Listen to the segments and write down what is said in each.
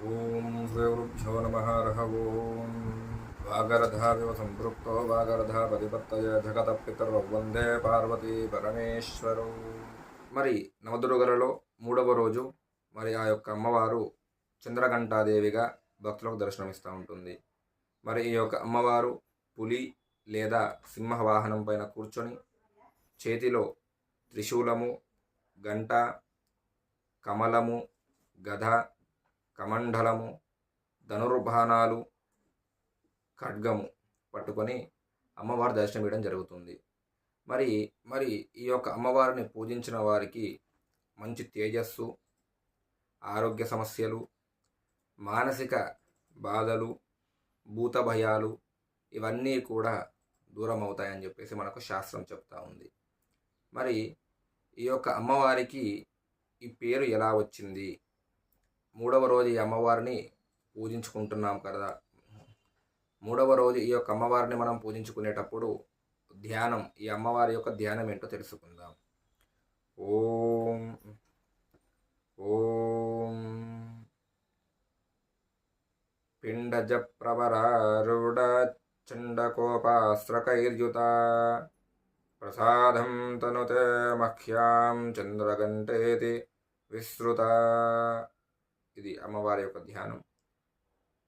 ఓం శ్రీ గురుభ్యో నమః హరః ఓం వాగర్ధావివ సంపృక్తో వాగర్ధాపతిపత్తయ జగతపితరౌ వందే పార్వతీ పరమేశ్వరౌ. మరి నవదుర్గలలో 3వ రోజు మరి ఆ యొక్క అమ్మవారు చంద్రఘంటాదేవిగా భక్తులకు దర్శనమిస్తూ ఉంటుంది. మరి ఈ యొక్క అమ్మవారు పులి లేదా సింహ వాహనం పైన కూర్చొని చేతిలో త్రిశూలము, గంట, కమలము, గద, కమండలము, ధనుర్బాణాలు, ఖడ్గము పట్టుకొని అమ్మవారు దర్శనమివ్వడం జరుగుతుంది. మరి మరి ఈ యొక్క అమ్మవారిని పూజించిన వారికి మంచి తేజస్సు, ఆరోగ్య సమస్యలు, మానసిక బాధలు, భూత భయాలు ఇవన్నీ కూడా దూరం అవుతాయని చెప్పేసి మనకు శాస్త్రం చెప్తా ఉంది. మరి ఈ యొక్క అమ్మవారికి ఈ పేరు ఎలా వచ్చింది? 3వ రోజు ఈ అమ్మవారిని పూజించుకుంటున్నాం కదా. 3వ రోజు ఈ యొక్క అమ్మవారిని మనం పూజించుకునేటప్పుడు ధ్యానం, ఈ అమ్మవారి యొక్క ధ్యానం ఏంటో తెలుసుకుందాం. ఓం ఓం పిండజ ప్రవరారూఢ చండకోపాస్త్రకైర్యుత ప్రసాదం తనుతే మహ్యాం చంద్రగంటేతి విస్తృత. ఇది అమ్మవారి యొక్క ధ్యానం.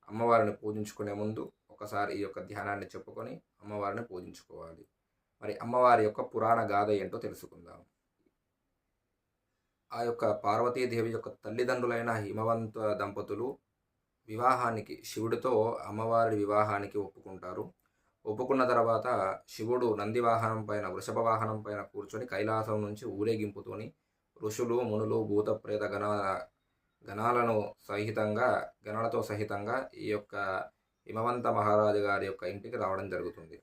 అమ్మవారిని పూజించుకునే ముందు ఒకసారి ఈ యొక్క ధ్యానాన్ని చెప్పుకొని అమ్మవారిని పూజించుకోవాలి. మరి అమ్మవారి యొక్క పురాణ గాథ ఏంటో తెలుసుకుందాం. ఆ యొక్క పార్వతీదేవి యొక్క తల్లిదండ్రులైన హిమవంత దంపతులు వివాహానికి, శివుడితో అమ్మవారి వివాహానికి ఒప్పుకుంటారు. ఒప్పుకున్న తర్వాత శివుడు నంది వాహనం పైన, వృషభ వాహనం పైన కూర్చొని కైలాసం నుంచి ఊరేగింపుతోని ఋషులు, మునులు, భూత ప్రేత గణాలతో సహితంగా ఈ యొక్క హిమవంత మహారాజు గారి యొక్క ఇంటికి రావడం జరుగుతుంది.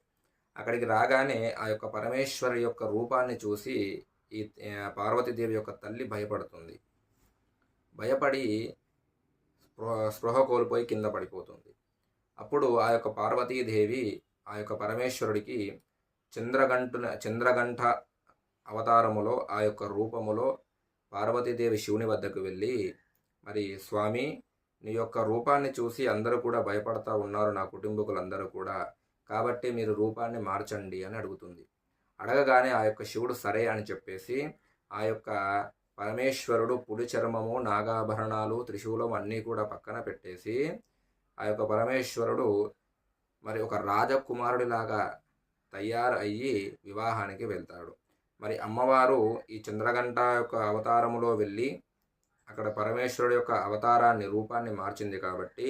అక్కడికి రాగానే ఆ యొక్క పరమేశ్వరి యొక్క రూపాన్ని చూసి ఈ పార్వతీదేవి యొక్క తల్లి భయపడుతుంది. భయపడి స్పృహ కోల్పోయి కింద పడిపోతుంది. అప్పుడు ఆ యొక్క పార్వతీదేవి ఆ యొక్క పరమేశ్వరుడికి చంద్రగంఠ అవతారములో, ఆ యొక్క రూపములో పార్వతీదేవి శివుని వద్దకు వెళ్ళి, మరి స్వామి, నీ యొక్క రూపాన్ని చూసి అందరూ కూడా భయపడతా ఉన్నారు, నా కుటుంబకులందరూ కూడా, కాబట్టి మీరు రూపాన్ని మార్చండి అని అడుగుతుంది. అడగగానే ఆ యొక్క శివుడు సరే అని చెప్పేసి ఆ యొక్క పరమేశ్వరుడు పులి చర్మము, నాగాభరణాలు, త్రిశూలం అన్నీ కూడా పక్కన పెట్టేసి ఆ యొక్క పరమేశ్వరుడు మరి ఒక రాజకుమారుడిలాగా తయారు అయ్యి వివాహానికి వెళ్తాడు. మరి అమ్మవారు ఈ చంద్రగంట యొక్క అవతారములో వెళ్ళి అక్కడ పరమేశ్వరుడు యొక్క అవతారాన్ని, రూపాన్ని మార్చింది కాబట్టి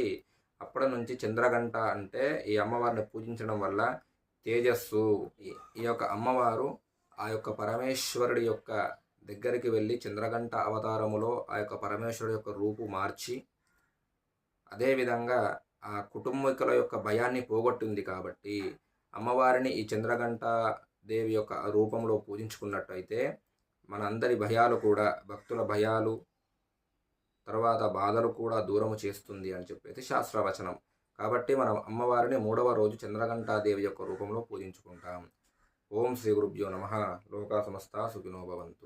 అప్పటి నుంచి చంద్రగంట అంటే ఈ అమ్మవారిని పూజించడం వల్ల తేజస్సు. ఈ యొక్క అమ్మవారు ఆ యొక్క పరమేశ్వరుడి యొక్క దగ్గరికి వెళ్ళి చంద్రగంట అవతారములో ఆ యొక్క పరమేశ్వరుడు యొక్క రూపు మార్చి, అదేవిధంగా ఆ కుటుంబీకుల యొక్క భయాన్ని పోగొట్టింది కాబట్టి అమ్మవారిని ఈ చంద్రగంట దేవి యొక్క రూపంలో పూజించుకున్నట్టయితే మనందరి భయాలు కూడా, భక్తుల భయాలు, తర్వాత బాధలు కూడా దూరము చేస్తుంది అని చెప్పేసి శాస్త్రవచనం. కాబట్టి మనం అమ్మవారిని 3వ రోజు చంద్రఘంటాదేవి యొక్క రూపంలో పూజించుకుంటాం. ఓం శ్రీ గురుభ్యో నమః. లోకా సమస్తా సుఖినో భవంతు.